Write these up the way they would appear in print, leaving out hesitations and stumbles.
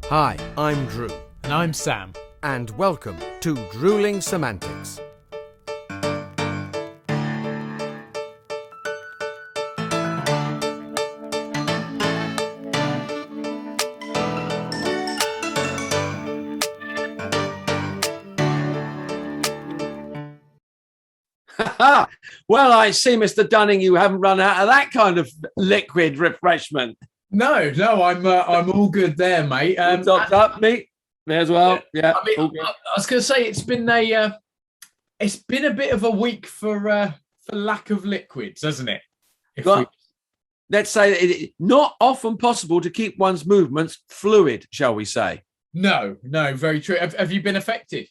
Hi, I'm Drew. And I'm Sam. And welcome to Drewling Samantics. Well, I see, Mr. Dunning, you haven't run out of that kind of liquid refreshment. No, I'm all good there, mate. Topped up, me as well. Yeah, I mean, I was going to say it's been a bit of a week for lack of liquids, hasn't it? Let's say it's not often possible to keep one's movements fluid, shall we say? No, very true. Have you been affected?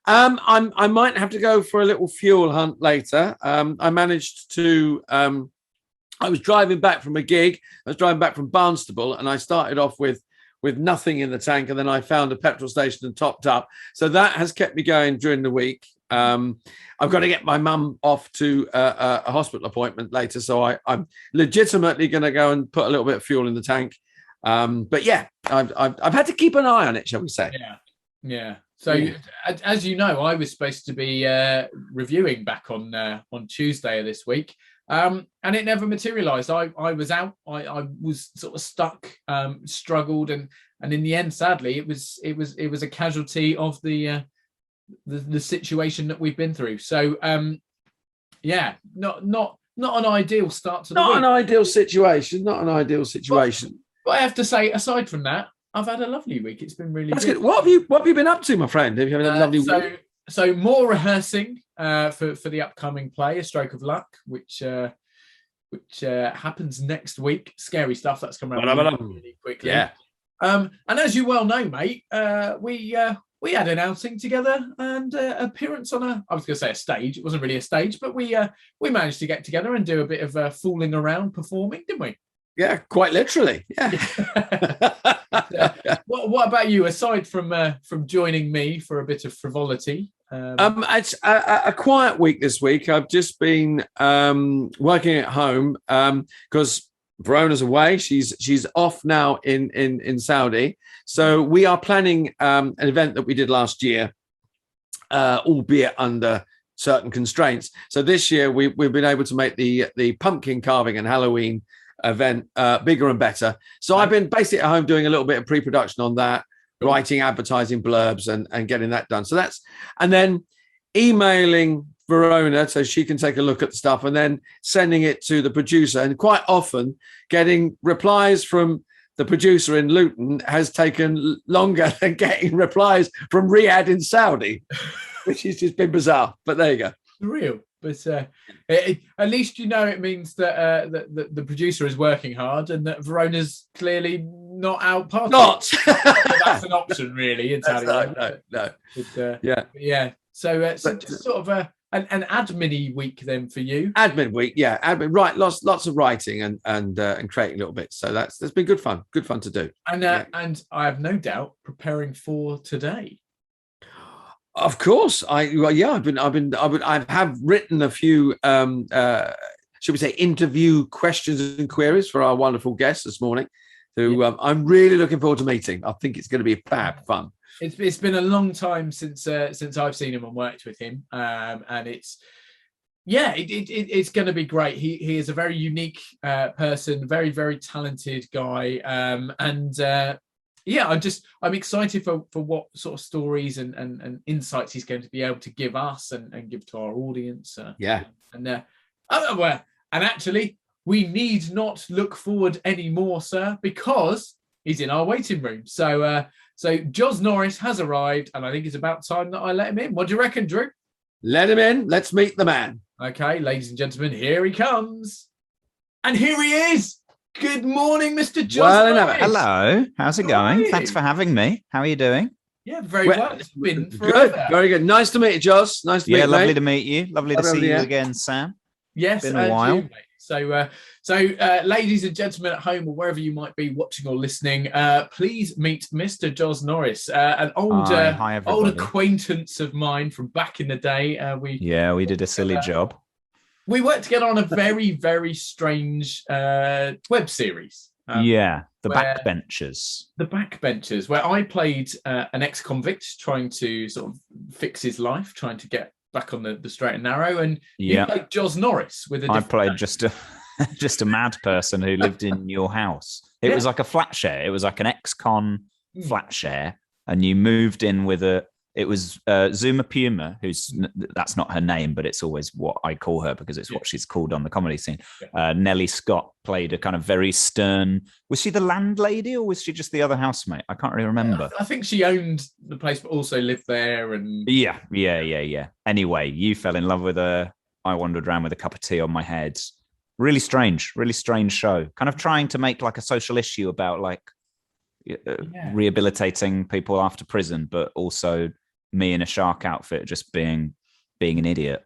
I might have to go for a little fuel hunt later. I managed to. I was driving back from a gig. I was driving back from Barnstable, and I started off with nothing in the tank, and then I found a petrol station and topped up. So that has kept me going during the week. I've got to get my mum off to a hospital appointment later, so I'm legitimately going to go and put a little bit of fuel in the tank. But yeah, I've had to keep an eye on it, shall we say? Yeah. So, as you know, I was supposed to be reviewing back on Tuesday of this week, and it never materialised. I was out. I was sort of stuck, struggled, and in the end, sadly, it was a casualty of the situation that we've been through. So, not an ideal start to the week. Not an ideal situation. But I have to say, aside from that, I've had a lovely week. It's been really good. What have you been up to, my friend? Have you had a lovely week? So more rehearsing for the upcoming play, A Stroke of Luck, which happens next week. Scary stuff that's come around really quickly. Yeah. And as you well know, mate, we had an outing together and appearance on I was going to say a stage. It wasn't really a stage, but we managed to get together and do a bit of fooling around performing, didn't we? Yeah, quite literally. Yeah. What about you? Aside from joining me for a bit of frivolity, it's a quiet week this week. I've just been working at home because Verona's away. She's off now in Saudi. So we are planning an event that we did last year, albeit under certain constraints. So this year we've been able to make the pumpkin carving and Halloween event bigger and better. So I've been basically at home doing a little bit of pre-production on that, writing advertising blurbs and getting that done. So and then emailing Verona so she can take a look at the stuff and then sending it to the producer, and quite often getting replies from the producer in Luton has taken longer than getting replies from Riyadh in Saudi, which has just been bizarre, but there you go. Real. But at least you know it means that the producer is working hard and that Verona's clearly not out partying. Not. That's an option, really. In Saudi. No. Yeah. So just sort of an admin-y week then for you. Admin week, yeah. Admin, right. Lots of writing and creating little bits. So that's been good fun. Good fun to do. And I have no doubt preparing for today. Of course, I have written a few, should we say, interview questions and queries for our wonderful guest this morning, who I'm really looking forward to meeting. I think it's going to be fab fun. It's been a long time since I've seen him and worked with him, and it's going to be great. He is a very unique person, very very talented guy, I'm excited for what sort of stories and insights he's going to be able to give us and give to our audience. And actually, we need not look forward anymore, sir, because he's in our waiting room. So Joz Norris has arrived, and I think it's about time that I let him in. What do you reckon, Drew? Let him in. Let's meet the man. Okay, ladies and gentlemen, here he comes. And here he is. Good morning, Mr. Joz Norris. Hello. How's it going? Thanks for having me. How are you doing? Yeah, very well. It's been forever. Good. Very good. Nice to meet you, Joz. Nice to meet you. Yeah, lovely to meet you. Lovely to see you again, Sam. Yes, been a while. You, mate. So, ladies and gentlemen at home or wherever you might be watching or listening, please meet Mr. Joz Norris, an old acquaintance of mine from back in the day. We did a silly job. We worked together on a very, very strange web series. Yeah. The backbenchers. The backbenchers, where I played an ex-convict trying to sort of fix his life, trying to get back on the straight and narrow, and you played Joz Norris with a. I played just a mad person who lived in your house. It was like a flat share. It was like an ex-con flat share, and you moved in with it was Zuma Puma, that's not her name, but it's always what I call her because it's what she's called on the comedy scene. Nellie Scott played a kind of very stern. Was she the landlady or was she just the other housemate? I can't really remember. I think she owned the place, but also lived there. And yeah. Anyway, you fell in love with her. I wandered around with a cup of tea on my head. Really strange show. Kind of trying to make like a social issue about like rehabilitating people after prison, but also me in a shark outfit just being an idiot.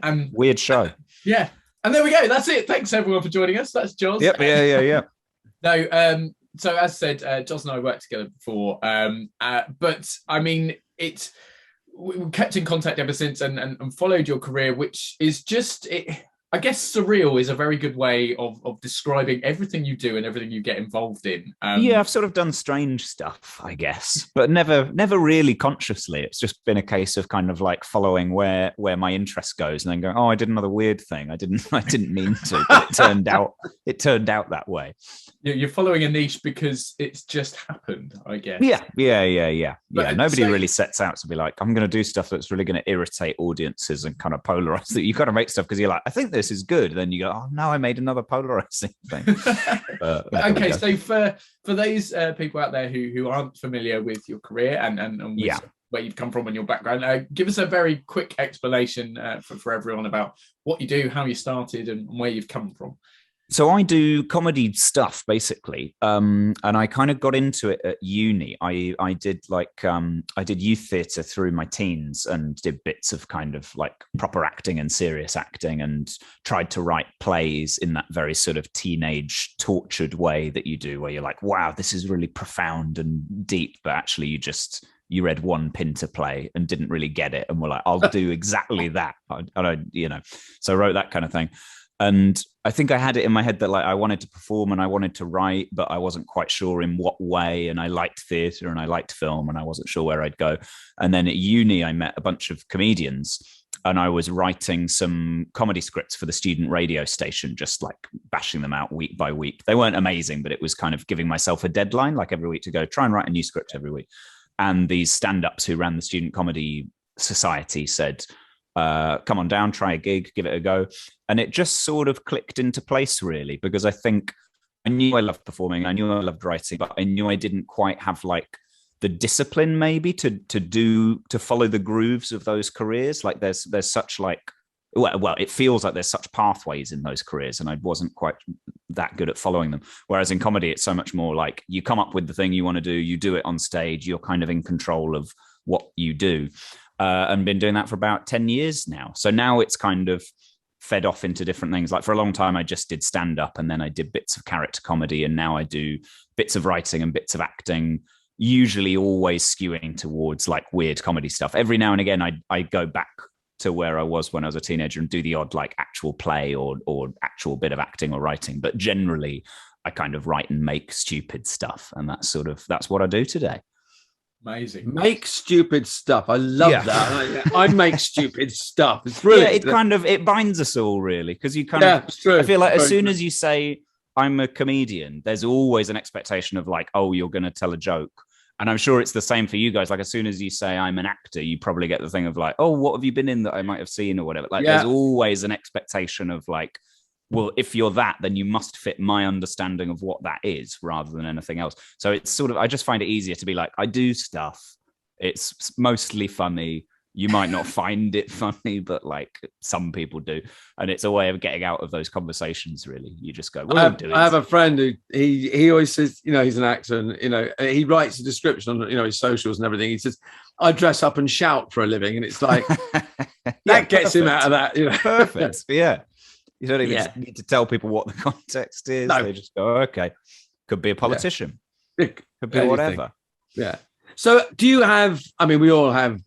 And weird show. And there we go. That's it. Thanks everyone for joining us. That's Joz. Yep. Yeah. No. So as said, Joz and I worked together before. But I mean, we kept in contact ever since and followed your career, which is just I guess surreal is a very good way of describing everything you do and everything you get involved in. I've sort of done strange stuff, I guess, but never really consciously. It's just been a case of kind of like following where my interest goes and then going, oh, I did another weird thing. I didn't mean to, but it turned out that way. You're following a niche because it's just happened, I guess. Yeah. Nobody really sets out to be like, I'm going to do stuff that's really going to irritate audiences and kind of polarize that. You kind of make stuff because you're like, I think this is good. Then you go, oh no, I made another polarizing thing. Okay, so for those people out there who aren't familiar with your career and where you've come from and your background, give us a very quick explanation for everyone about what you do, how you started, and where you've come from. So I do comedy stuff basically, and I kind of got into it at uni. I did youth theatre through my teens and did bits of kind of like proper acting and serious acting, and tried to write plays in that very sort of teenage tortured way that you do, where you're like, wow, this is really profound and deep, but actually you read one Pinter play and didn't really get it, and were like, I'll do exactly that. So I wrote that kind of thing. And I think I had it in my head that like I wanted to perform and I wanted to write, but I wasn't quite sure in what way. And I liked theatre and I liked film and I wasn't sure where I'd go. And then at uni, I met a bunch of comedians and I was writing some comedy scripts for the student radio station, just like bashing them out week by week. They weren't amazing, but it was kind of giving myself a deadline, like every week to go try and write a new script every week. And these stand-ups who ran the Student Comedy Society said, come on down, try a gig, give it a go. And it just sort of clicked into place, really, because I think I knew I loved performing, I knew I loved writing, but I knew I didn't quite have like the discipline maybe to follow the grooves of those careers. Like there's such like, well, it feels like there's such pathways in those careers, and I wasn't quite that good at following them. Whereas in comedy, it's so much more like you come up with the thing you want to do, you do it on stage, you're kind of in control of what you do. And been doing that for about 10 years now. So now it's kind of fed off into different things. Like for a long time, I just did stand-up and then I did bits of character comedy. And now I do bits of writing and bits of acting, usually always skewing towards like weird comedy stuff. Every now and again, I go back to where I was when I was a teenager and do the odd like actual play or actual bit of acting or writing. But generally, I kind of write and make stupid stuff. And that's what I do today. Amazing. Make stupid stuff. I love that. I make stupid stuff. It's brilliant. Yeah, it binds us all really, because you kind of. It's true. I feel like as soon as you say I'm a comedian, there's always an expectation of like, oh, you're going to tell a joke, and I'm sure it's the same for you guys. Like as soon as you say I'm an actor, you probably get the thing of like, oh, what have you been in that I might have seen or whatever. Like there's always an expectation of like, well, if you're that, then you must fit my understanding of what that is rather than anything else. So it's sort of, I just find it easier to be like, I do stuff. It's mostly funny. You might not find it funny, but like some people do. And it's a way of getting out of those conversations, really. You just go, well, I have a friend who he always says, he's an actor and, he writes a description on, his socials and everything. He says, I dress up and shout for a living. And it's like, that gets him out of that. Perfect. Yeah. You don't even need to tell people what the context is. No. They just go, okay. Could be a politician. Yeah. Could be whatever. Yeah. So do you have, we all have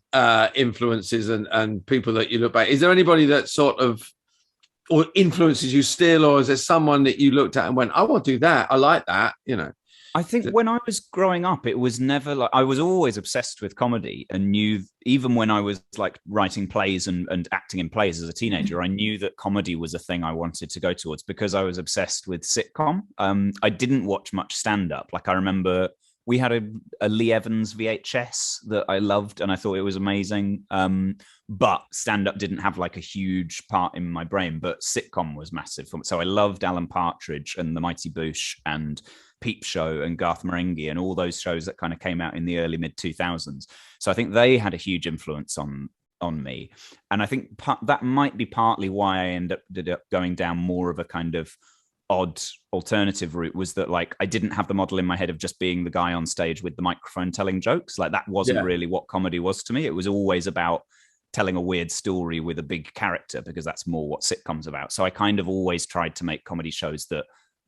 influences and people that you look back. Is there anybody that sort of or influences you still, or is there someone that you looked at and went, I want to do that, I like that, you know? I think when I was growing up, it was never like, I was always obsessed with comedy and knew, even when I was like writing plays and acting in plays as a teenager, I knew that comedy was a thing I wanted to go towards because I was obsessed with sitcom. I didn't watch much stand-up. Like I remember we had a Lee Evans VHS that I loved and I thought it was amazing. But stand-up didn't have like a huge part in my brain, but sitcom was massive for me. So I loved Alan Partridge and The Mighty Boosh and Peep Show and Garth Marenghi and all those shows that kind of came out in the early mid 2000s. So I think they had a huge influence on me. And I think that might be partly why I ended up going down more of a kind of odd alternative route, was that like I didn't have the model in my head of just being the guy on stage with the microphone telling jokes. Like that wasn't really what comedy was to me. It was always about telling a weird story with a big character, because that's more what sitcoms about. So I kind of always tried to make comedy shows that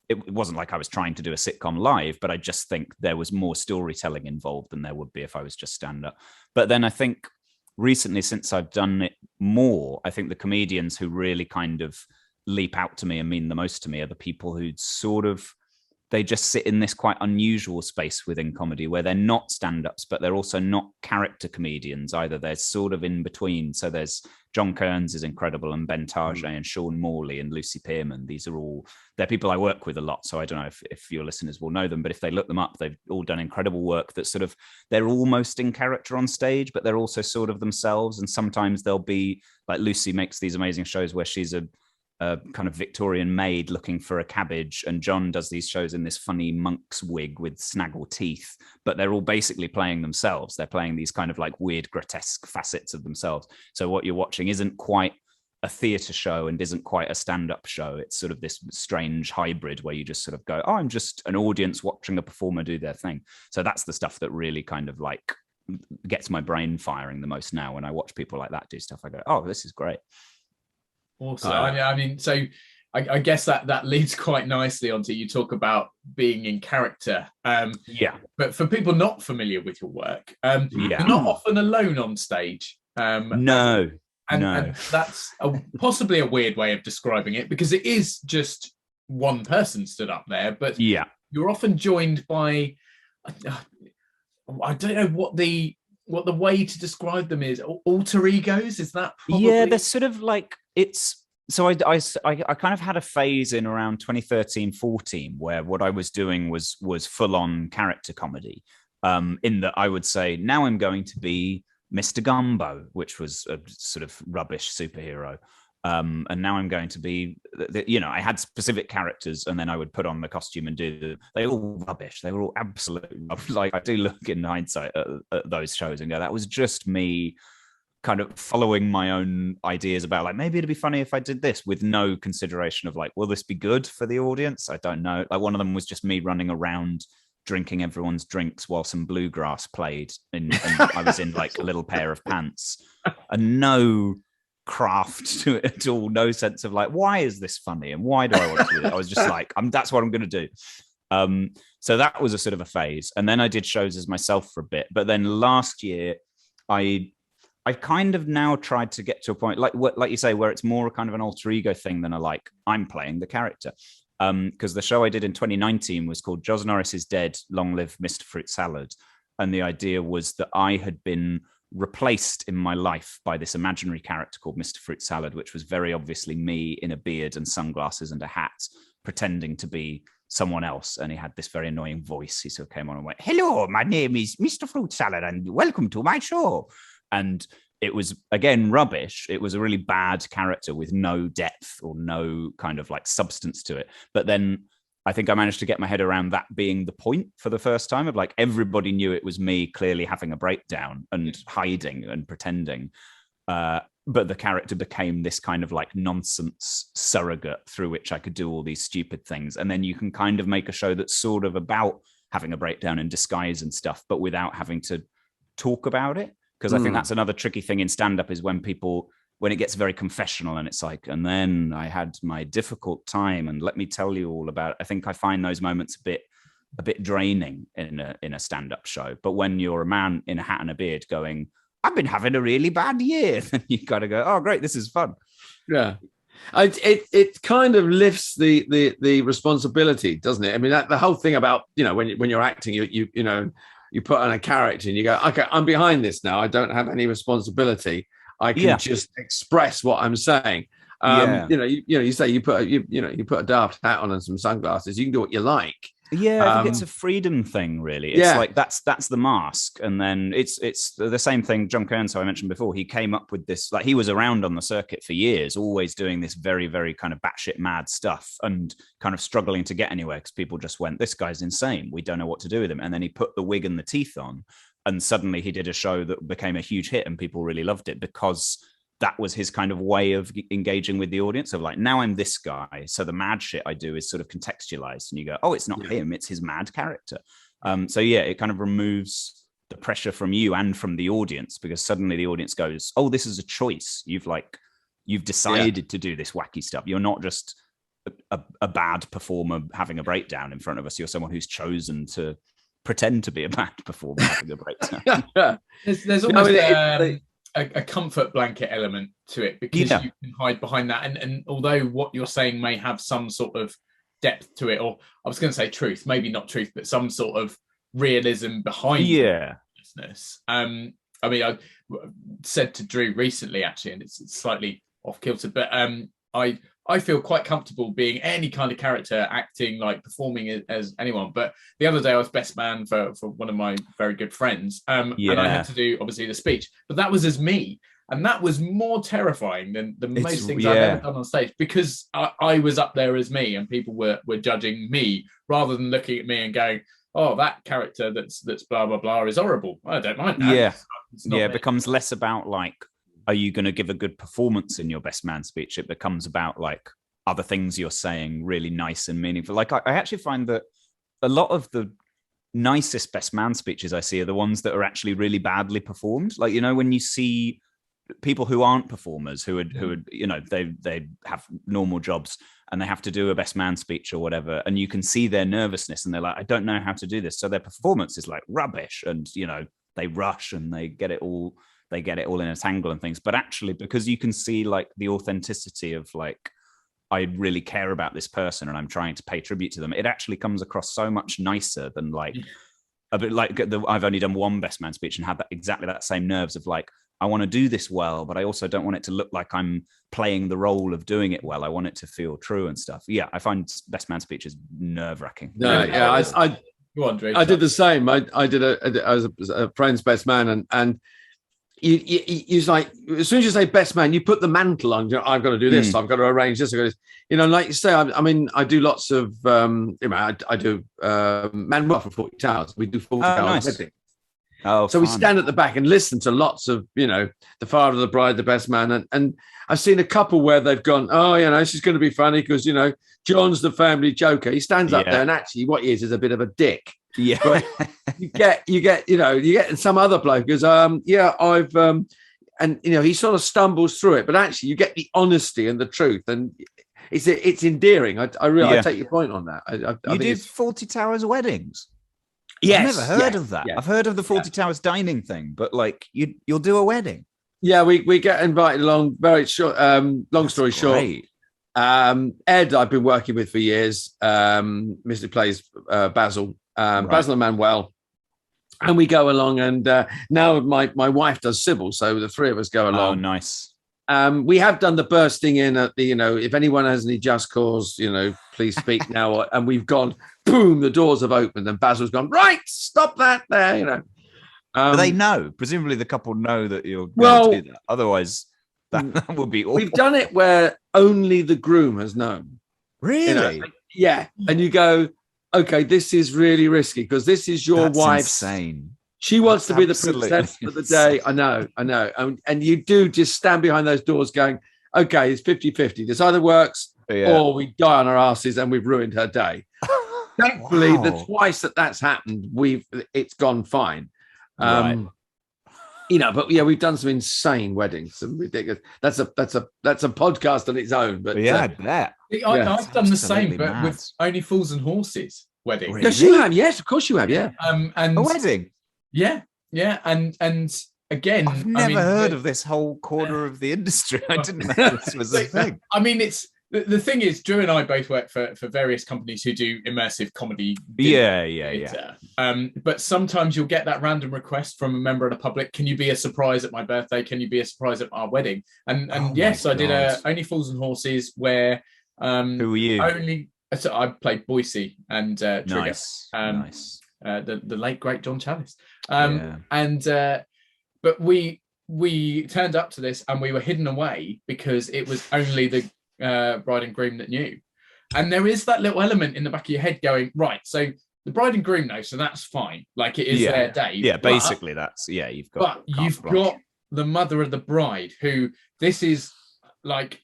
it wasn't like I was trying to do a sitcom live, but I just think there was more storytelling involved than there would be if I was just stand up. But then I think recently, since I've done it more, I think the comedians who really kind of leap out to me and mean the most to me are the people who sort of, they just sit in this quite unusual space within comedy where they're not stand-ups, but they're also not character comedians either. They're sort of in between. So there's John Kearns is incredible, and Ben Tarjay and Sean Morley and Lucy Pearman. They're people I work with a lot. So I don't know if your listeners will know them, but if they look them up, they've all done incredible work that sort of, they're almost in character on stage, but they're also sort of themselves. And sometimes they'll be like, Lucy makes these amazing shows where she's a kind of Victorian maid looking for a cabbage, and John does these shows in this funny monk's wig with snaggle teeth, but they're all basically playing themselves. They're playing these kind of like weird, grotesque facets of themselves. So what you're watching isn't quite a theatre show and isn't quite a stand-up show. It's sort of this strange hybrid where you just sort of go, oh, I'm just an audience watching a performer do their thing. So that's the stuff that really kind of like gets my brain firing the most now. When I watch people like that do stuff, I go, oh, this is great. Awesome. I mean, so I guess that leads quite nicely onto, you talk about being in character. But for people not familiar with your work, you're not often alone on stage. No. And that's possibly a weird way of describing it, because it is just one person stood up there, but you're often joined by, I don't know what the way to describe them is, alter egos. Is that probably... Yeah, they're sort of like, it's so I kind of had a phase in around 2013-14 where what I was doing was full on character comedy, in that I would say, now I'm going to be Mr. Gumbo, which was a sort of rubbish superhero, and now I'm going to be, I had specific characters, and then I would put on the costume and they all rubbish. They were all absolute rubbish. Like I do look in hindsight at those shows and go, that was just me kind of following my own ideas about like, maybe it'd be funny if I did this, with no consideration of like, will this be good for the audience? I don't know. Like one of them was just me running around drinking everyone's drinks while some bluegrass played, and I was in like a little pair of pants, and no craft to it at all, no sense of like, why is this funny and why do I want to do it? I was just like, that's what I'm going to do. So that was a sort of a phase, and then I did shows as myself for a bit, but then last year I kind of now tried to get to a point like you say, where it's more a kind of an alter ego thing than I'm playing the character. Because the show I did in 2019 was called Joz Norris is Dead, Long Live Mr. Fruit Salad. And the idea was that I had been replaced in my life by this imaginary character called Mr. Fruit Salad, which was very obviously me in a beard and sunglasses and a hat, pretending to be someone else. And he had this very annoying voice. He sort of came on and went, hello, my name is Mr. Fruit Salad and welcome to my show. And it was, again, rubbish. It was a really bad character with no depth or no kind of like substance to it. But then I think I managed to get my head around that being the point for the first time, of like, everybody knew it was me clearly having a breakdown and hiding and pretending. But the character became this kind of like nonsense surrogate through which I could do all these stupid things. And then you can kind of make a show that's sort of about having a breakdown in disguise and stuff, but without having to talk about it. Because I think that's another tricky thing in stand-up, is when it gets very confessional and it's like, and then I had my difficult time and let me tell you all about it. I think I find those moments a bit draining in a stand-up show. But when you're a man in a hat and a beard going, I've been having a really bad year, then you got to go, oh, great, this is fun. Yeah. It kind of lifts the responsibility, doesn't it? I mean, the whole thing about, when you're acting, you put on a character and you go, okay, I'm behind this now. I don't have any responsibility. I can just express what I'm saying. You say you put a daft hat on and some sunglasses. You can do what you like. Yeah, I think it's a freedom thing, really. It's like that's the mask, and then it's the same thing. John Kearns, who I mentioned before, he came up with this. Like, he was around on the circuit for years, always doing this very, very kind of batshit mad stuff, and kind of struggling to get anywhere because people just went, "This guy's insane. We don't know what to do with him." And then he put the wig and the teeth on, and suddenly he did a show that became a huge hit, and people really loved it because that was his kind of way of engaging with the audience, of like, now I'm this guy, so the mad shit I do is sort of contextualized, and you go, oh, it's not him, it's his mad character. It kind of removes the pressure from you and from the audience, because suddenly the audience goes, oh, this is a choice. You've decided to do this wacky stuff. You're not just a bad performer having a breakdown in front of us. You're someone who's chosen to pretend to be a bad performer having a breakdown. There's almost a comfort blanket element to it, because you can hide behind that, and although what you're saying may have some sort of depth to it, or I was going to say truth, maybe not truth, but some sort of realism behind business. I mean, I said to Drew recently, actually, and it's slightly off kilter, but I feel quite comfortable being any kind of character, acting, like performing as anyone. But the other day I was best man for one of my very good friends. And I had to do, obviously, the speech, but that was as me. And that was more terrifying than most things I've ever done on stage, because I was up there as me, and people were judging me rather than looking at me and going, oh, that character that's blah, blah, blah is horrible. I don't mind that. It becomes less about like, are you going to give a good performance in your best man speech? It becomes about like other things you're saying, really nice and meaningful. Like, I actually find that a lot of the nicest best man speeches I see are the ones that are actually really badly performed. Like, when you see people who aren't performers, who they have normal jobs and they have to do a best man speech or whatever, and you can see their nervousness, and they're like, I don't know how to do this. So their performance is like rubbish, and they rush and they get it all in a tangle and things. But actually, because you can see like the authenticity of like, I really care about this person and I'm trying to pay tribute to them, it actually comes across so much nicer than like a bit like I've only done one best man speech and had exactly that same nerves of like, I want to do this well, but I also don't want it to look like I'm playing the role of doing it well. I want it to feel true and stuff. Yeah, I find best man speeches nerve-wracking. Go on, Drew. I did the same. I was a friend's best man, and you like, as soon as you say best man, you put the mantle on. I've got to do this. I've got to arrange this. Like you say, I mean, I do lots of, I do Manuel for 40 Towers. We do 40 Towers wedding. Oh, so we stand at the back and listen to lots of, the father of the bride, the best man. And I've seen a couple where they've gone, oh, this is going to be funny because, John's the family joker. He stands up there, and actually what he is a bit of a dick. Yeah. But you get some other bloke goes, I've and he sort of stumbles through it, but actually you get the honesty and the truth, and it's endearing. I really take your point on that. You did 40 Towers weddings. Yes, I've never heard of that. I've heard of the 40 Towers dining thing, but like you'll do a wedding. Yeah, we get invited along. Very short. Long story short, Ed, I've been working with for years. Mr. plays Basil. Basil and Manuel, and we go along, and now my wife does Sybil, so the three of us go along. Oh, nice. We have done the bursting in at the, if anyone has any just cause, please speak now. And we've gone, boom, the doors have opened, and Basil's gone, right, stop that there, they know. Presumably the couple know that you're going to do that. Otherwise, that would be awful. We've done it where only the groom has known. Really? Yeah. And you go, okay, this is really risky because this is your wife's. Insane. She wants to be the princess for the day. I know. And you do just stand behind those doors going, okay, it's 50-50. This either works or we die on our asses and we've ruined her day. Thankfully, the twice that's happened, it's gone fine. Right. But we've done some insane weddings, some ridiculous. That's a podcast on its own. But I bet. I've done the same, but with Only Fools and Horses wedding. Really? Yes, you have. Yes, of course you have. Yeah. And a wedding. Yeah, and again, I've never heard of this whole corner of the industry. I didn't know this was a thing. I mean, it's the thing is, Drew and I both work for various companies who do immersive comedy. Yeah. But sometimes you'll get that random request from a member of the public. Can you be a surprise at my birthday? Can you be a surprise at our wedding? And yes, I did Only Fools and Horses, where who were you? So I played Boise and Trigger. Nice. The late great John Challis. But we turned up to this and we were hidden away because it was only the bride and groom that knew. And there is that little element in the back of your head going, right, so the bride and groom know, so that's fine. Like, it is their day. Yeah, basically you've got the mother of the bride, who this is like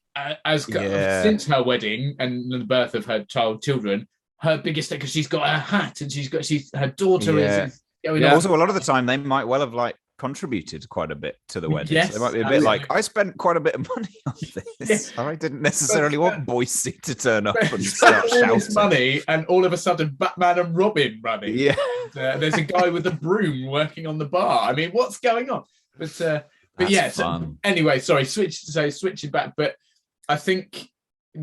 since her wedding and the birth of her children, her biggest thing, because she's got her hat and her daughter is going on. Also, a lot of the time they might well have like contributed quite a bit to the wedding. Yes, so they might be a bit like, I spent quite a bit of money on this. I didn't necessarily want Boise to turn up and start shouting. All this money, and all of a sudden Batman and Robin running. Yeah. There's a guy with a broom working on the bar. I mean, what's going on? But yeah. So, anyway, sorry, switching back. But I think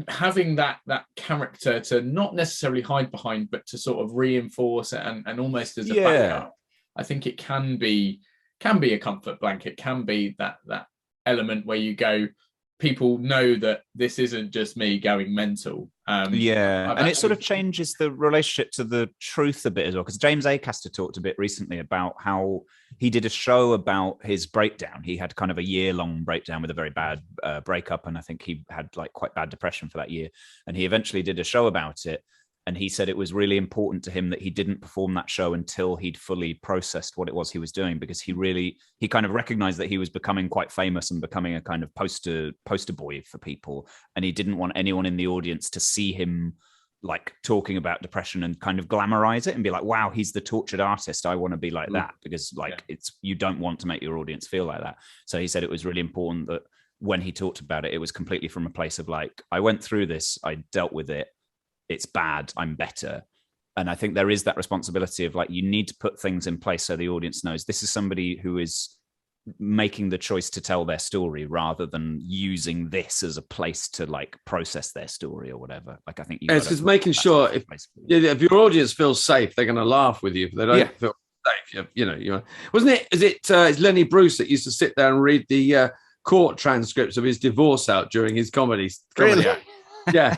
having that character to not necessarily hide behind, but to sort of reinforce it and almost as a backup, I think it can be a comfort blanket, can be that element where you go, people know that this isn't just me going mental. And it sort of changes the relationship to the truth a bit as well, because James Acaster talked a bit recently about how he did a show about his breakdown. He had kind of a year-long breakdown with a very bad breakup, and I think he had like quite bad depression for that year, and he eventually did a show about it. And he said it was really important to him that he didn't perform that show until he'd fully processed what it was he was doing, because he kind of recognized that he was becoming quite famous and becoming a kind of poster boy for people. And he didn't want anyone in the audience to see him like talking about depression and kind of glamorize it and be like, wow, he's the tortured artist. I want to be like that, because you don't want to make your audience feel like that. So he said it was really important that when he talked about it, it was completely from a place of like, I went through this, I dealt with it. It's bad, I'm better. And I think there is that responsibility of like, you need to put things in place so the audience knows this is somebody who is making the choice to tell their story rather than using this as a place to like process their story or whatever. Like, I think it's just making sure if your audience feels safe, they're going to laugh with you. If they don't feel safe, it's Lenny Bruce that used to sit there and read the court transcripts of his divorce out during his comedy really? Act. Yeah,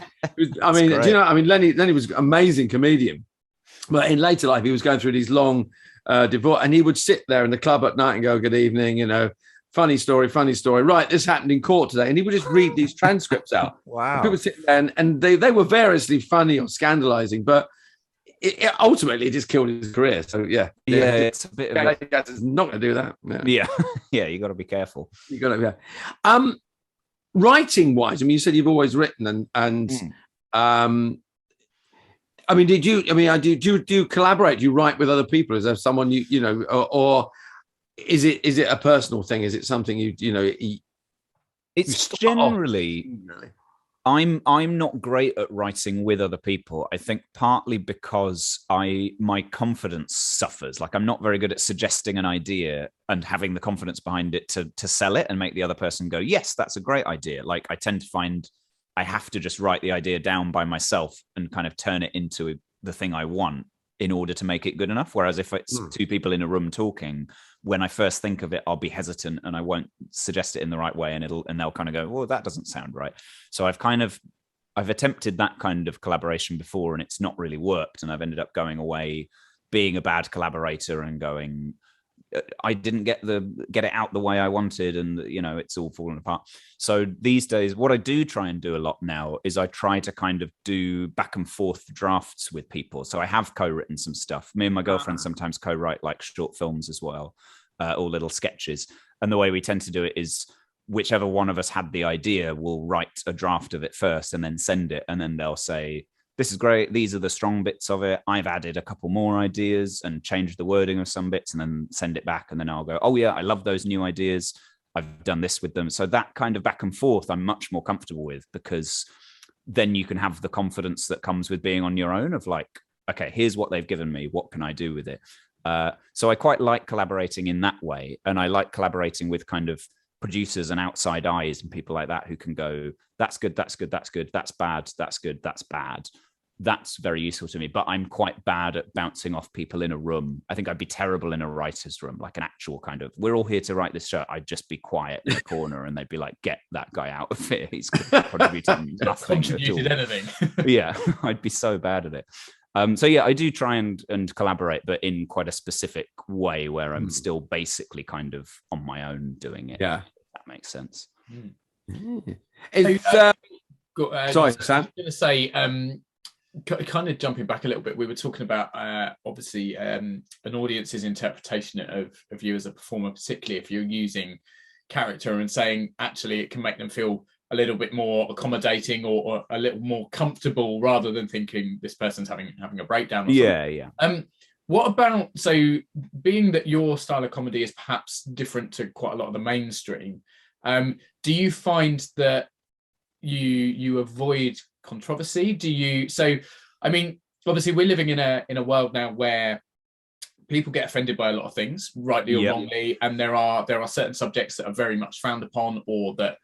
I mean, do you know? I mean, Lenny was an amazing comedian, but in later life, he was going through these long divorce, and he would sit there in the club at night and go, "Good evening," funny story. Right, this happened in court today, and he would just read these transcripts out. Wow, and people sit there, and they were variously funny or scandalizing, but it ultimately just killed his career. So it's a bit of it's not going to do that. Yeah, you got to be careful. You got to writing wise, I mean, you said you've always written, and I mean, do you collaborate? Do you write with other people? Is there someone or is it a personal thing? Is it something it's generally. I'm not great at writing with other people. I think partly because my confidence suffers. Like, I'm not very good at suggesting an idea and having the confidence behind it to sell it and make the other person go, yes, that's a great idea. Like, I tend to find I have to just write the idea down by myself and kind of turn it into the thing I want in order to make it good enough. Whereas if it's two people in a room talking, when I first think of it, I'll be hesitant and I won't suggest it in the right way, and they'll kind of go, well, that doesn't sound right. So I've attempted that kind of collaboration before, and it's not really worked. And I've ended up going away being a bad collaborator and going, I didn't get it out the way I wanted, and it's all falling apart. So these days, what I do try and do a lot now is I try to kind of do back and forth drafts with people. So I have co-written some stuff. Me and my girlfriend sometimes co-write like short films as well, or little sketches. And the way we tend to do it is whichever one of us had the idea will write a draft of it first and then send it, and then they'll say, this is great, these are the strong bits of it, I've added a couple more ideas and changed the wording of some bits, and then send it back, and then I'll go, oh yeah, I love those new ideas, I've done this with them. So that kind of back and forth I'm much more comfortable with, because then you can have the confidence that comes with being on your own of like, okay, here's what they've given me, what can I do with it? So I quite like collaborating in that way. And I like collaborating with kind of producers and outside eyes and people like that who can go, that's good, that's good, that's good, that's bad, that's good, that's bad. That's very useful to me, but I'm quite bad at bouncing off people in a room. I think I'd be terrible in a writer's room, like an actual kind of, we're all here to write this show. I'd just be quiet in the corner and they'd be like, get that guy out of it. He's contributing nothing contributed anything. Yeah, I'd be so bad at it. So yeah, I do try and collaborate, but in quite a specific way where I'm still basically kind of on my own doing it. Yeah. If that makes sense. Sorry, Sam. I was going to say, kind of jumping back a little bit, we were talking about obviously an audience's interpretation of you as a performer, particularly if you're using character and saying actually it can make them feel a little bit more accommodating or a little more comfortable rather than thinking this person's having a breakdown. Or yeah. What about, so being that your style of comedy is perhaps different to quite a lot of the mainstream, do you find that you avoid controversy? I mean, obviously we're living in a world now where people get offended by a lot of things, rightly or wrongly, and there are certain subjects that are very much frowned upon or that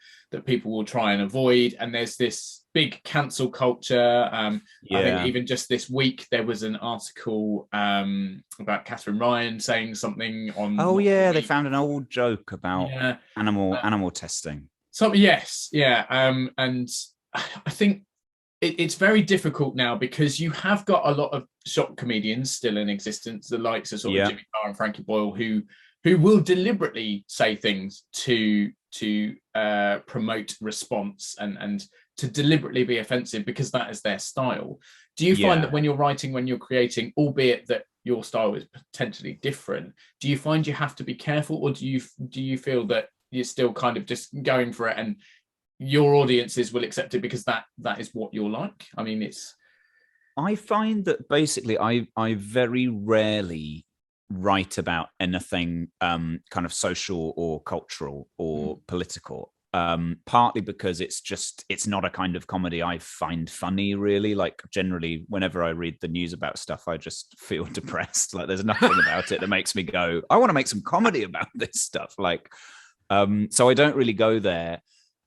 people will try and avoid, and there's this big cancel culture. I think even just this week there was an article about Catherine Ryan saying something on they found an old joke about animal testing. And I think it's very difficult now because you have got a lot of shock comedians still in existence, the likes of sort of Jimmy Carr and Frankie Boyle, who will deliberately say things to promote response and to deliberately be offensive because that is their style. Do you find that when you're writing, when you're creating, albeit that your style is potentially different, do you find you have to be careful, or do you feel that you're still kind of just going for it and your audiences will accept it because that is what you're like? I mean, I find that basically I very rarely write about anything kind of social or cultural or political, partly because it's not a kind of comedy I find funny, really. Like generally whenever I read the news about stuff, I just feel depressed. Like there's nothing about it that makes me go, I want to make some comedy about this stuff. Like so I don't really go there.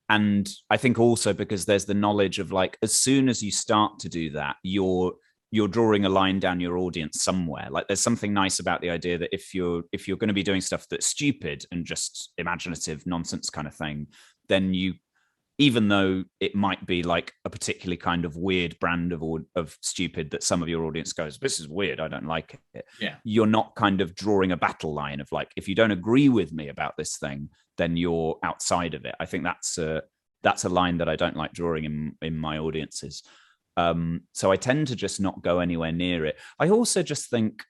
And I think also because there's the knowledge of like, as soon as you start to do that, you're drawing a line down your audience somewhere. Like there's something nice about the idea that if you're going to be doing stuff that's stupid and just imaginative nonsense kind of thing, then you, even though it might be like a particularly kind of weird brand of stupid that some of your audience goes, this is weird, I don't like it. Yeah. You're not kind of drawing a battle line of like, if you don't agree with me about this thing, then you're outside of it. I think that's a line that I don't like drawing in my audiences. So I tend to just not go anywhere near it. I also just think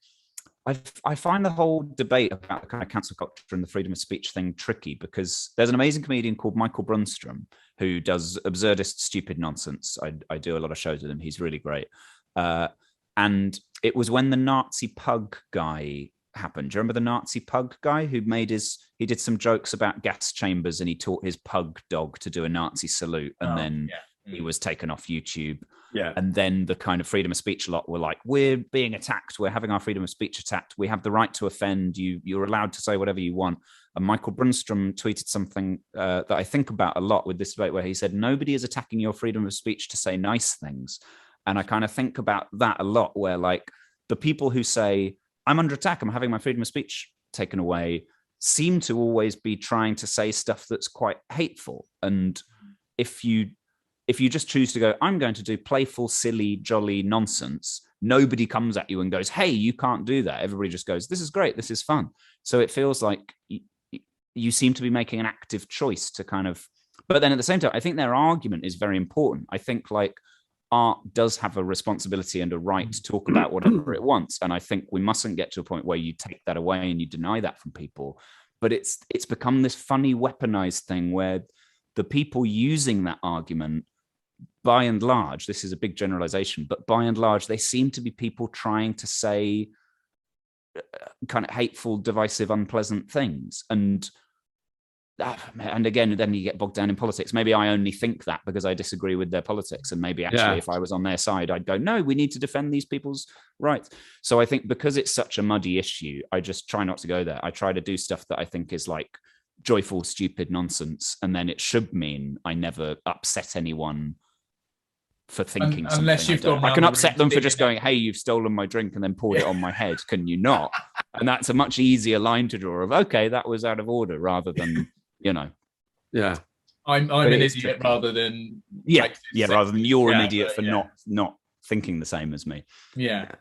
I find the whole debate about the kind of cancel culture and the freedom of speech thing tricky, because there's an amazing comedian called Michael Brunstrom who does absurdist, stupid nonsense. I do a lot of shows with him. He's really great. And it was when the Nazi pug guy happened. Do you remember the Nazi pug guy who he did some jokes about gas chambers and he taught his pug dog to do a Nazi salute, and he was taken off YouTube. Yeah. And then the kind of freedom of speech lot were like, we're being attacked. We're having our freedom of speech attacked. We have the right to offend you. You're allowed to say whatever you want. And Michael Brunstrom tweeted something that I think about a lot with this debate, where he said, nobody is attacking your freedom of speech to say nice things. And I kind of think about that a lot, where like the people who say, I'm under attack, I'm having my freedom of speech taken away, seem to always be trying to say stuff that's quite hateful. And if you just choose to go, I'm going to do playful, silly, jolly nonsense, nobody comes at you and goes, hey, you can't do that. Everybody just goes, this is great, this is fun. So it feels like you seem to be making an active choice to kind of, but then at the same time, I think their argument is very important. I think like art does have a responsibility and a right to talk about whatever it wants. And I think we mustn't get to a point where you take that away and you deny that from people. But it's become this funny weaponized thing where the people using that argument, by and large, this is a big generalization, but by and large, they seem to be people trying to say kind of hateful, divisive, unpleasant things. And and again, then you get bogged down in politics. Maybe I only think that because I disagree with their politics. And maybe actually if I was on their side, I'd go, no, we need to defend these people's rights. So I think because it's such a muddy issue, I just try not to go there. I try to do stuff that I think is like joyful, stupid nonsense. And then it should mean I never upset anyone for thinking something. Unless you've I can upset them for just going, hey, you've stolen my drink and then poured it on my head. Can you not? And that's a much easier line to draw of, okay, that was out of order, rather than, you know. Yeah. I'm an idiot rather than rather than you're an idiot for not thinking the same as me. Yeah.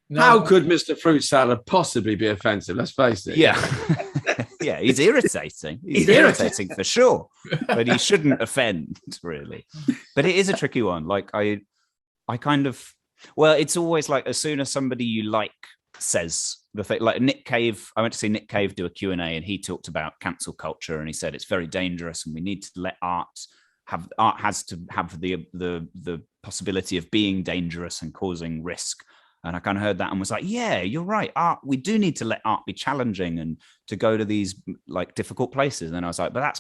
No, how could Mr. Fruit Salad possibly be offensive? Let's face it. Yeah. Yeah, he's irritating. He's irritating for sure, but he shouldn't offend, really. But it is a tricky one. Like I kind of, well, it's always like as soon as somebody you like says the thing, like Nick Cave, I went to see Nick Cave do a Q&A and he talked about cancel culture and he said it's very dangerous and we need to let art has to have the possibility of being dangerous and causing risk. And I kind of heard that and was like, yeah, you're right. Art, we do need to let art be challenging and to go to these like difficult places. And I was like, but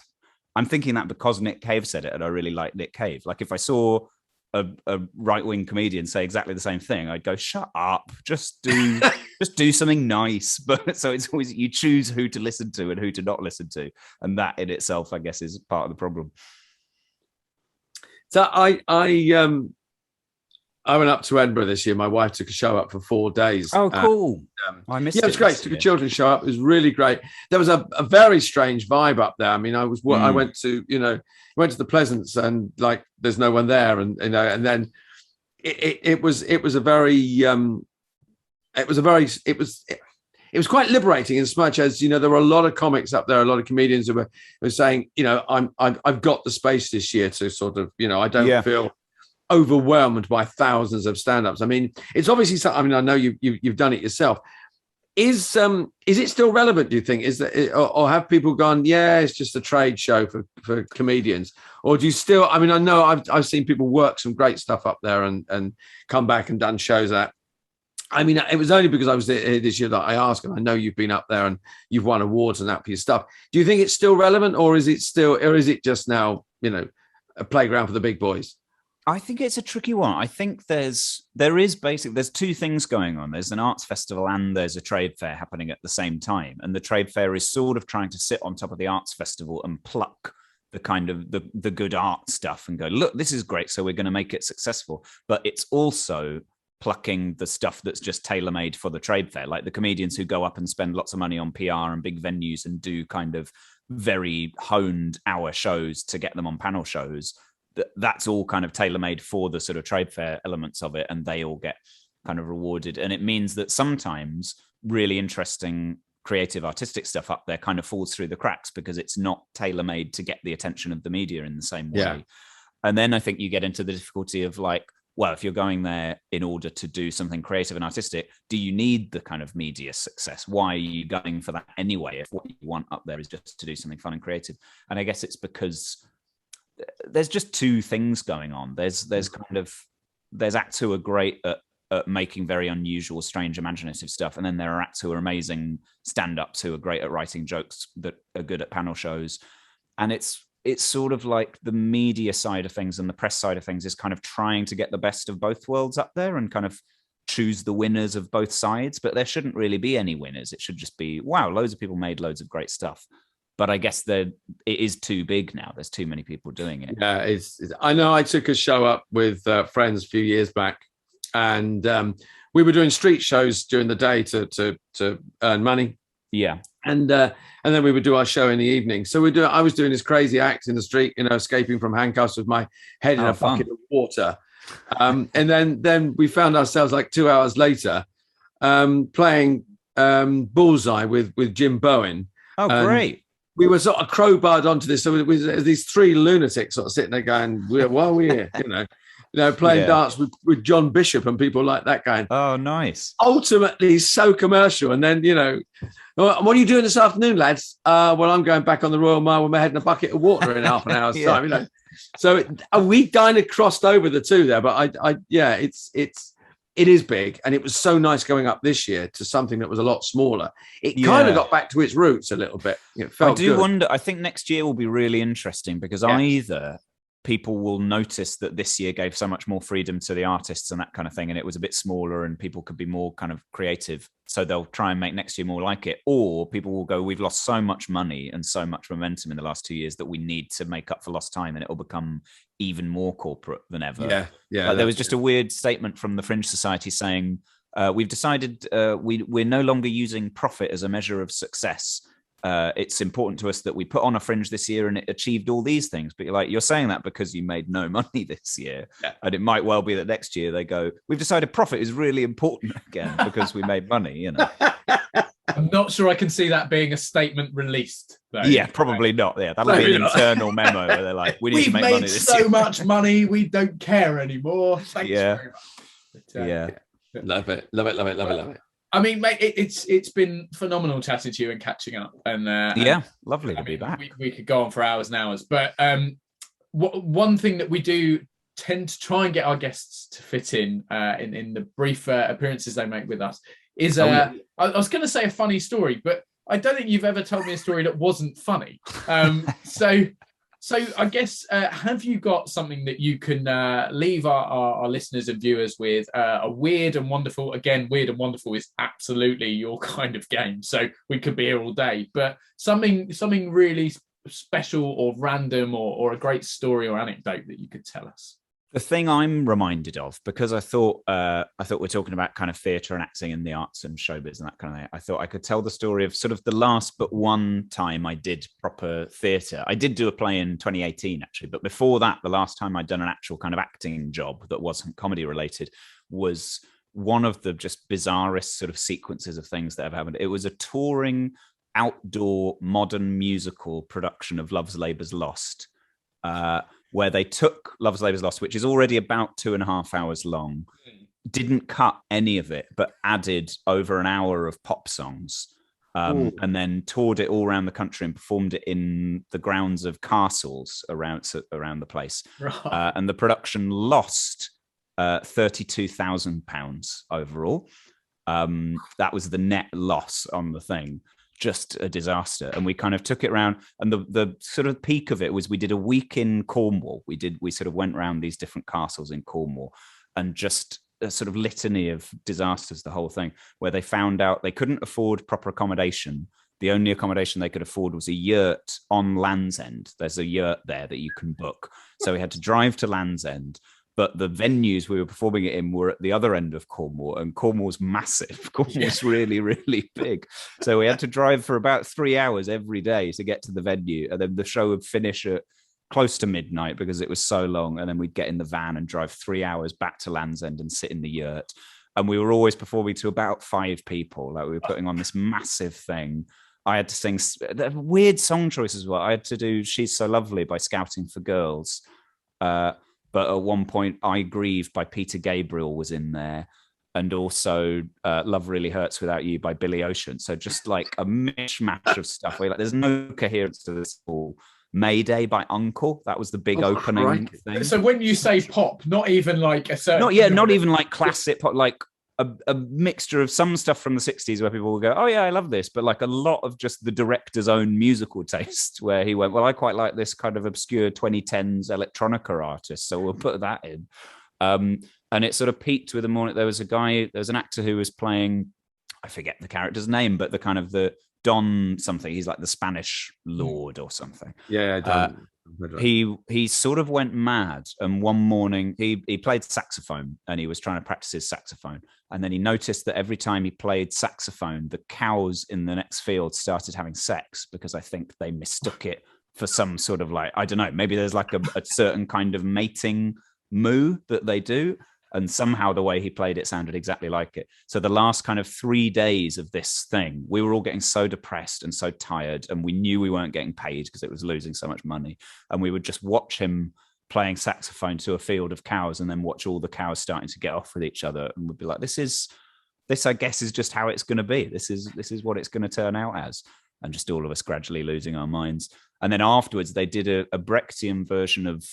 I'm thinking that because Nick Cave said it and I really like Nick Cave. Like if I saw a right-wing comedian say exactly the same thing, I'd go, shut up, just do something nice. But so it's always, you choose who to listen to and who to not listen to. And that in itself, I guess, is part of the problem. So I went up to Edinburgh this year. My wife took a show up for 4 days. Oh, cool. I missed it. Yeah, it was great. Took a children's show up. It was really great. There was a very strange vibe up there. I mean, I went to the Pleasance and like there's no one there, and and then it was quite liberating as much as, there were a lot of comics up there, a lot of comedians who were saying, I've got the space this year to sort of, I don't feel overwhelmed by thousands of stand-ups. I mean, it's obviously something. I mean, I know you've done it yourself. Is it still relevant, do you think? Is that, or have people gone, yeah, it's just a trade show for comedians? Or do you still, I mean, I know I've seen people work some great stuff up there and come back and done shows that. I mean, it was only because I was there this year that I asked, and I know you've been up there and you've won awards and that for your stuff. Do you think it's still relevant, or is it just now, a playground for the big boys? I think it's a tricky one. I think there's two things going on. There's an arts festival and there's a trade fair happening at the same time. And the trade fair is sort of trying to sit on top of the arts festival and pluck the kind of the good art stuff and go, look, this is great, so we're going to make it successful. But it's also plucking the stuff that's just tailor-made for the trade fair, like the comedians who go up and spend lots of money on PR and big venues and do kind of very honed hour shows to get them on panel shows. That's all kind of tailor-made for the sort of trade fair elements of it, and they all get kind of rewarded. And it means that sometimes really interesting creative artistic stuff up there kind of falls through the cracks because it's not tailor-made to get the attention of the media in the same way. Yeah. And then I think you get into the difficulty of like, well, if you're going there in order to do something creative and artistic, do you need the kind of media success? Why are you going for that anyway if what you want up there is just to do something fun and creative? And I guess it's because there's just two things going on. There's acts who are great at making very unusual, strange, imaginative stuff, and then there are acts who are amazing stand-ups who are great at writing jokes that are good at panel shows. And it's sort of like the media side of things and the press side of things is kind of trying to get the best of both worlds up there and kind of choose the winners of both sides. But there shouldn't really be any winners. It should just be, wow, loads of people made loads of great stuff. But I guess it is too big now. There's too many people doing it. Yeah, I know I took a show up with friends a few years back, and we were doing street shows during the day to earn money. Yeah. And then we would do our show in the evening. So I was doing this crazy act in the street, escaping from handcuffs with my head in a bucket of water. And then we found ourselves like 2 hours later playing Bullseye with Jim Bowen. Oh, great. We were sort of crowbarred onto this. So it was these three lunatics sort of sitting there going, why are we here? Playing darts with John Bishop and people like that going, oh, nice. Ultimately, so commercial. And then, what are you doing this afternoon, lads? Well, I'm going back on the Royal Mile with my head in a bucket of water in half an hour's time, So we kind of crossed over the two there. But it's it is big, and it was so nice going up this year to something that was a lot smaller. It kind of got back to its roots a little bit. It felt good. Wonder, I think next year will be really interesting because either people will notice that this year gave so much more freedom to the artists and that kind of thing, and it was a bit smaller and people could be more kind of creative, so they'll try and make next year more like it. Or people will go, we've lost so much money and so much momentum in the last 2 years that we need to make up for lost time, and it will become even more corporate than ever. There was just a weird statement from the Fringe Society saying, we've decided we're no longer using profit as a measure of success. It's important to us that we put on a Fringe this year and it achieved all these things. But you're saying that because you made no money this year. And it might well be that next year they go, we've decided profit is really important again because we made money, I'm not sure I can see that being a statement released, though. Yeah, probably not. Yeah, that'll be an internal memo where they're like, we need to make money this year. We've made so much money, we don't care anymore. Thanks very much. But, Love it. I mean, mate, it's been phenomenal chatting to you and catching up. And lovely to be back. We could go on for hours and hours. But one thing that we do tend to try and get our guests to fit in the brief appearances they make with us is I was going to say a funny story, but I don't think you've ever told me a story that wasn't funny. So I guess, have you got something that you can leave our listeners and viewers with? A weird and wonderful, again, weird and wonderful is absolutely your kind of game. So we could be here all day, but something really special or random or a great story or anecdote that you could tell us. The thing I'm reminded of, because I thought we're talking about kind of theatre and acting and the arts and showbiz and that kind of thing. I thought I could tell the story of sort of the last but one time I did proper theatre. I did do a play in 2018 actually, but before that, the last time I'd done an actual kind of acting job that wasn't comedy related was one of the just bizarrest sort of sequences of things that have happened. It was a touring outdoor modern musical production of Love's Labour's Lost. Where they took Love's Labour's Lost, which is already about 2.5 hours long, didn't cut any of it, but added over an hour of pop songs, and then toured it all around the country and performed it in the grounds of castles around the place. Right. And the production lost £32,000 overall. That was the net loss on the thing. Just a disaster. And we kind of took it around, and the sort of peak of it was we did a week in Cornwall. We sort of went around these different castles in Cornwall, and just a sort of litany of disasters, the whole thing, where they found out they couldn't afford proper accommodation. The only accommodation they could afford was a yurt on Land's End. There's a yurt there that you can book. So we had to drive to Land's End. But the venues we were performing it in were at the other end of Cornwall, and Cornwall's massive. Cornwall's really, really big. So we had to drive for about 3 hours every day to get to the venue. And then the show would finish at close to midnight because it was so long. And then we'd get in the van and drive 3 hours back to Land's End and sit in the yurt. And we were always performing to about 5 people. Like we were putting on this massive thing. I had to sing weird song choices as well. I had to do She's So Lovely by Scouting for Girls. But at one point, I Grieve by Peter Gabriel was in there. And also Love Really Hurts Without You by Billy Ocean. So just like a mishmash of stuff. Where, like, there's no coherence to this all. Mayday by Uncle. That was the big opening thing. So when you say pop, not even like a certain... Not even like classic pop, like a mixture of some stuff from the 60s where people will go, oh yeah, I love this, but like a lot of just the director's own musical taste, where he went, well, I quite like this kind of obscure 2010s electronica artist, so we'll put that in. And it sort of peaked with the morning. There was an actor who was playing, I forget the character's name, but the kind of the Don something. He's like the Spanish lord or something. Yeah, Don. He sort of went mad, and one morning he played saxophone, and he was trying to practice his saxophone, and then he noticed that every time he played saxophone, the cows in the next field started having sex, because I think they mistook it for some sort of, like, I don't know, maybe there's like a certain kind of mating moo that they do, and somehow the way he played it sounded exactly like it. So the last kind of 3 days of this thing, we were all getting so depressed and so tired, and we knew we weren't getting paid because it was losing so much money. And we would just watch him playing saxophone to a field of cows, and then watch all the cows starting to get off with each other. And we'd be like, this, I guess, is just how it's going to be. This is what it's going to turn out as. And just all of us gradually losing our minds. And then afterwards, they did a Brechtian version of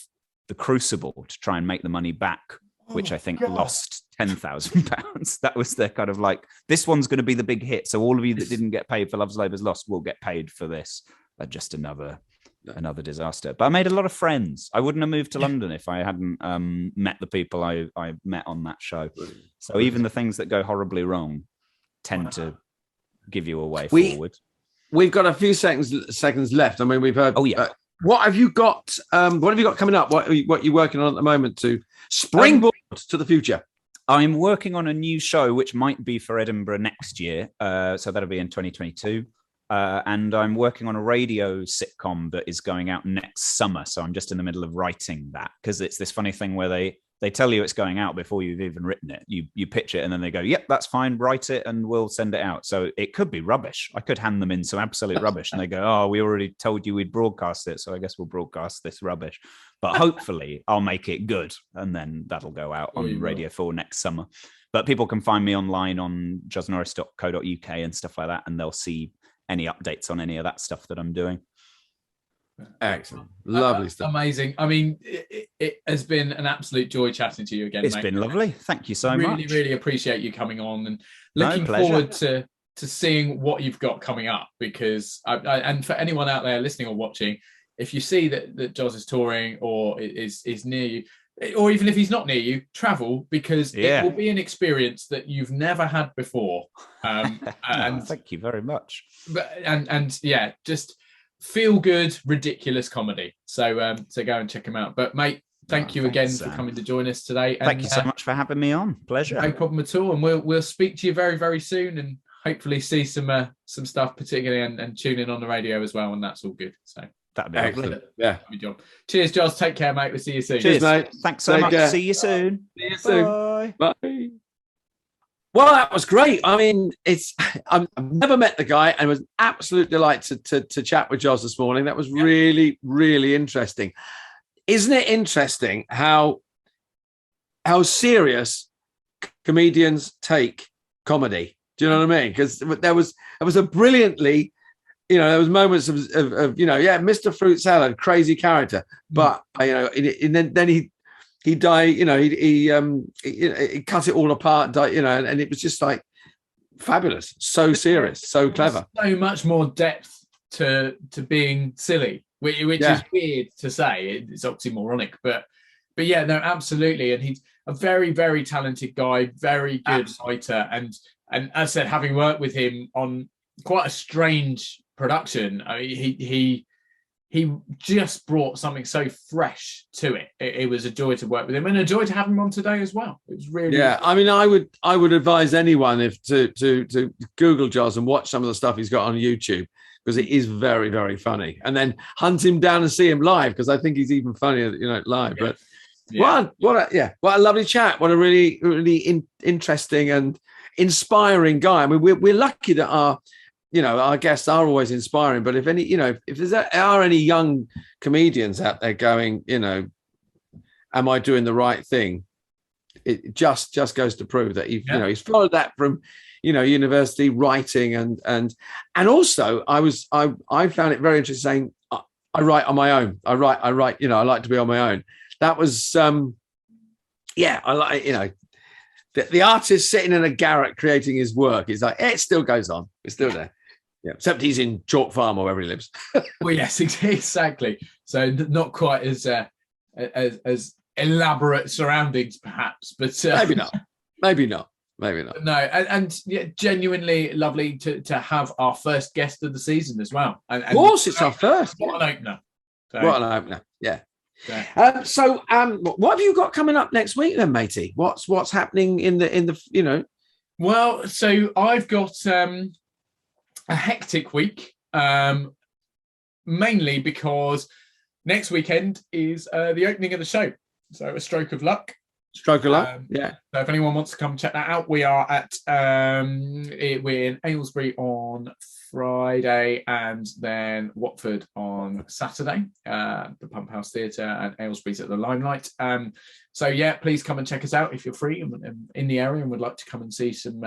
The Crucible to try and make the money back which I think lost £10,000. That was their kind of like, this one's going to be the big hit. So all of you that didn't get paid for Love's Labour's Lost will get paid for this. Just another disaster. But I made a lot of friends. I wouldn't have moved to London if I hadn't met the people I met on that show. So even the things that go horribly wrong tend to give you a way forward. We've got a few seconds left. I mean, we've heard. Oh yeah. What have you got? What have you got coming up? What you're working on at the moment to springboard to the future? I'm working on a new show, which might be for Edinburgh next year. So that'll be in 2022. And I'm working on a radio sitcom that is going out next summer. So I'm just in the middle of writing that, because it's this funny thing where they tell you it's going out before you've even written it. You pitch it and then they go, yep, that's fine, write it and we'll send it out. So it could be rubbish. I could hand them in some absolute rubbish and they go, oh, we already told you we'd broadcast it, so I guess we'll broadcast this rubbish. But hopefully I'll make it good and then that'll go out on Radio 4 next summer. But people can find me online on joznorris.co.uk and stuff like that, and they'll see any updates on any of that stuff that I'm doing. Excellent. Lovely stuff. Amazing. I mean, it has been an absolute joy chatting to you again. It's been lovely. Thank you so much. Really appreciate you coming on, and looking forward to seeing what you've got coming up, because and for anyone out there listening or watching, if you see that Joz is touring or is near you, or even if he's not near you, travel, because it will be an experience that you've never had before. And thank you very much. And just feel good, ridiculous comedy. So go and check him out. But mate, thank you again for coming to join us today. And, thank you so much for having me on. Pleasure. No problem at all. And we'll speak to you very, very soon, and hopefully see some stuff, particularly and tune in on the radio as well. And that's all good. So that'd be lovely. Yeah. Good job. Cheers, Joz. Take care, mate. We'll see you soon. Cheers, mate. Thanks so much. See you soon. See you soon. Bye. Bye. Well, that was great. I mean, I've never met the guy, and it was an absolute delight to chat with Joz this morning. That was really, really interesting. Isn't it interesting how serious comedians take comedy? Do you know what I mean? Because there was a brilliantly, there was moments of Mr. Fruit Salad, crazy character, but and then he died, he cut it all apart, and it was just like fabulous, so serious, so clever. So much more depth to being silly, which is weird to say. It's oxymoronic, but yeah, no, absolutely. And he's a very, very talented guy, very good writer, and as I said, having worked with him on quite a strange production, I mean, he just brought something so fresh to it. It was a joy to work with him, and a joy to have him on today as well. It was really I mean, I would advise anyone to Google Joz and watch some of the stuff he's got on YouTube, because it is very, very funny. And then hunt him down and see him live, because I think he's even funnier, live. Yeah. But what a lovely chat. What a really, really interesting and inspiring guy. I mean, we're lucky that our guests are always inspiring, but if there are any young comedians out there going, am I doing the right thing? It just goes to prove that he's followed that from, university writing and also I found it very interesting saying I write on my own. I write, I like to be on my own. That was, I like, the artist sitting in a garret creating his work. He's like, it still goes on. It's still there. Yeah, except he's in Chalk Farm or wherever he lives. Well, yes, exactly. So not quite as elaborate surroundings, perhaps, but maybe not. No, and genuinely lovely to have our first guest of the season as well. And of course, it's our first. What an opener! What an opener! Yeah. So, what have you got coming up next week, then, matey? What's happening in the Well, so I've got a hectic week, mainly because next weekend is the opening of the show. So a stroke of luck. Yeah. So if anyone wants to come check that out, we are at we're in Aylesbury on Friday and then Watford on Saturday, the Pump House Theatre, and Aylesbury's at the Limelight. So yeah, please come and check us out if you're free and in the area and would like to come and see some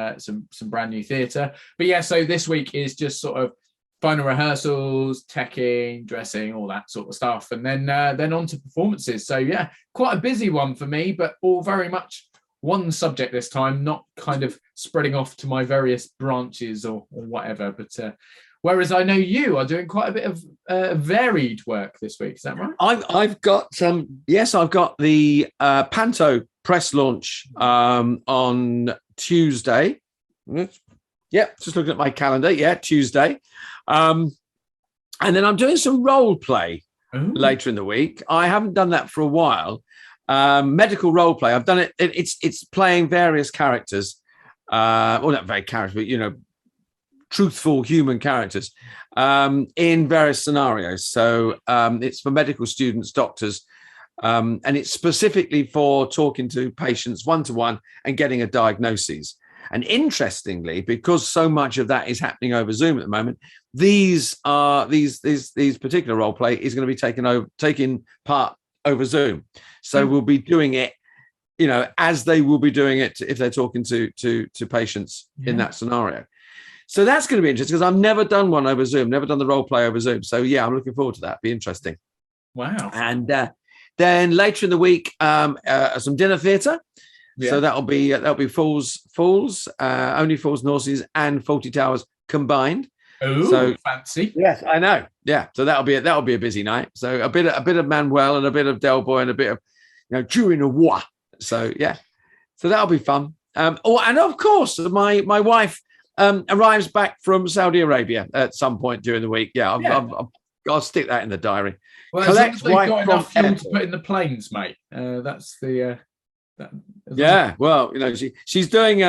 brand new theatre. But yeah, so this week is just sort of final rehearsals, teching, dressing, all that sort of stuff, and then on to performances. So yeah, quite a busy one for me, but all very much one subject this time, not kind of spreading off to my various branches or whatever. But whereas I know you are doing quite a bit of varied work this week. Is that right? I've got I've got the Panto press launch on Tuesday. Yeah, just looking at my calendar. Yeah, Tuesday. And then I'm doing some role play later in the week. I haven't done that for a while. Medical role play. I've done it. It's playing various characters. Well, not very characters, but truthful human characters in various scenarios. So it's for medical students, doctors, and it's specifically for talking to patients one-to-one and getting a diagnosis. And interestingly, because so much of that is happening over Zoom at the moment, these particular role play is going to be taking part over Zoom. So we'll be doing it, as they will be doing it if they're talking to patients in that scenario. So that's going to be interesting because I've never done one over Zoom, never done the role play over Zoom. So yeah, I'm looking forward to that. Be interesting. Wow. And then later in the week, some dinner theatre. Yeah. So that'll be Falls, Only Falls, Norses, and Fawlty Towers combined. Oh, so fancy! Yes, I know. Yeah, so that'll be a busy night. So a bit of Manuel and a bit of Del Boy and a bit of During the War. So yeah, so that'll be fun. And of course, my wife arrives back from Saudi Arabia at some point during the week. Yeah, I'll stick that in the diary. Well, as long as they've got enough fuel to put in the planes, mate. That's the. Well, she's doing.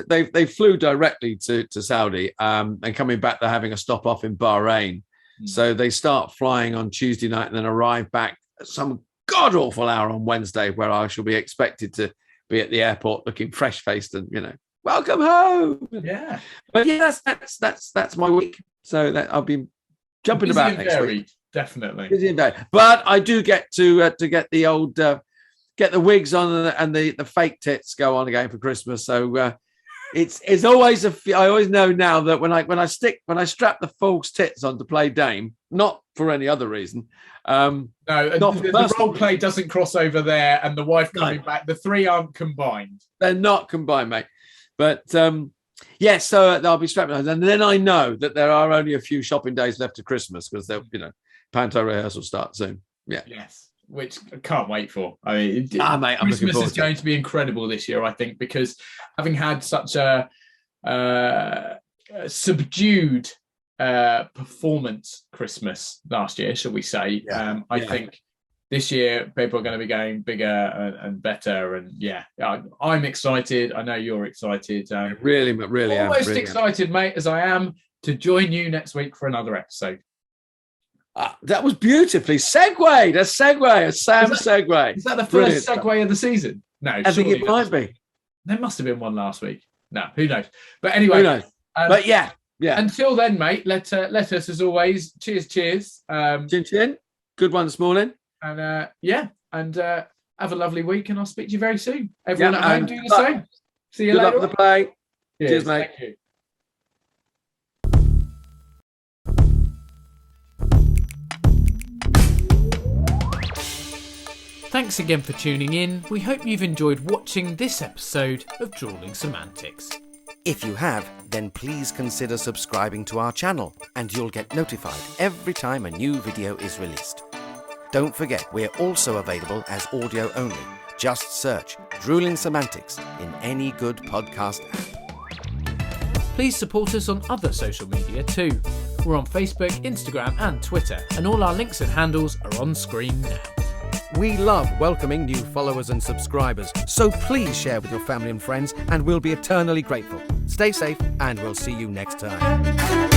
They flew directly to Saudi, and coming back, they're having a stop off in Bahrain. So they start flying on Tuesday night and then arrive back at some god awful hour on Wednesday, where I shall be expected to be at the airport looking fresh faced and welcome home. Yeah, but yeah, that's my week. So that I'll be jumping about next week. Definitely. But I do get to get the old. Get the wigs on and the fake tits go on again for Christmas. So it's always I always know now that when I strap the false tits on to play Dame, not for any other reason. The role play doesn't cross over there, and the wife coming back. The three aren't combined. They're not combined, mate. But so I'll be strapping on, and then I know that there are only a few shopping days left to Christmas because Panto rehearsal starts soon. Yeah. Yes. Which I can't wait for. I mean, mate, Christmas is going to be incredible this year, I think, because having had such a subdued performance Christmas last year, shall we say, I think this year people are going to be going bigger and better. And I'm excited. I know you're excited. Really almost excited, mate, as I am to join you next week for another episode. That was beautifully segued. A Sam segue. Is that the first segue of the season? No, I think it might be. There must have been one last week. No, who knows? But anyway, who knows? But yeah. Until then, mate, let us as always. Cheers. Chin chin. Good one this morning. And have a lovely week, and I'll speak to you very soon. Everyone at home, do the same. See you later. Good luck with the play. Cheers, mate. Thank you. Thanks again for tuning in. We hope you've enjoyed watching this episode of Drewling Samantics. If you have, then please consider subscribing to our channel and you'll get notified every time a new video is released. Don't forget, we're also available as audio only. Just search Drewling Samantics in any good podcast app. Please support us on other social media too. We're on Facebook, Instagram and Twitter, and all our links and handles are on screen now. We love welcoming new followers and subscribers, so please share with your family and friends, and we'll be eternally grateful. Stay safe, and we'll see you next time.